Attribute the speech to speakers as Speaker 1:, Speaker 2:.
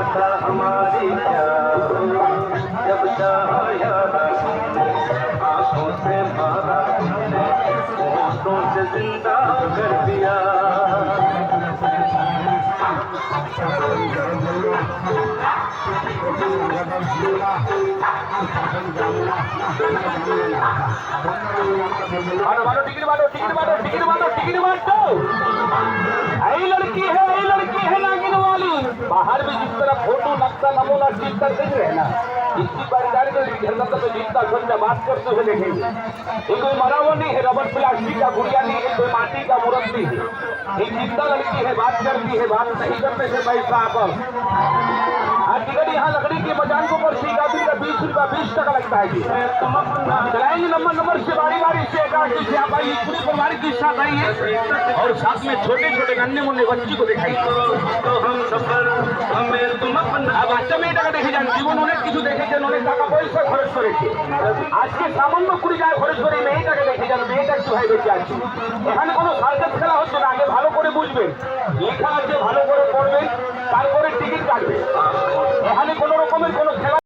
Speaker 1: अता हमारी क्या हो, जब चाहा आंखों से मारा तुमने, होठों से जिंदा कर दिया।
Speaker 2: मारो मारो टिकट मारो टिकट मारो टिकट मारो टिकट मार दो। ऐ लड़की है नागिन वाली। बाहर में जिस तरह फोटो नक्शा नमूना चीज कर देख रहे हैं ना, इसकी पहचान के लिए तो जितना संजय बात करते हुए देखेंगे। ये कोई मरा हुआ नहीं है, रबर प्लास्टिक का गुड़िया नहीं है, कोई माटी का मूर्त नहीं है। एक जिंदा लड़की है, बात करती है, बात नहीं करने से पैसा आप टिकट यहाँ लकड़ी के मजान को पर सीधा दिन का 20 रुपया 20 टका लगता है जी। चलाएंगे नंबर से बारी बारी से एक से आप आइए, पूरी परिवार के साथ आइए और साथ में छोटे छोटे नन्हे मुन्ने बच्ची को दिखाइए।
Speaker 1: तो हम सफर हमें तुम अपना
Speaker 2: अब अच्छा में টাকা দেখে যান, জীবন অনেক কিছু দেখেছেন, অনেক টাকা পয়সা খরচ করেছে। আজকে সামান্য 20 টাকা খরচ করে মেয়েটাকে দেখে যান, মেয়েটা একটু ভাই বেঁচে আছে। এখানে কোনো সার্কাস খেলা হচ্ছে না, আগে ভালো করে বুঝবেন, লেখা আছে ভালো করে পড়বেন, তারপরে টিকিট কাটবেন।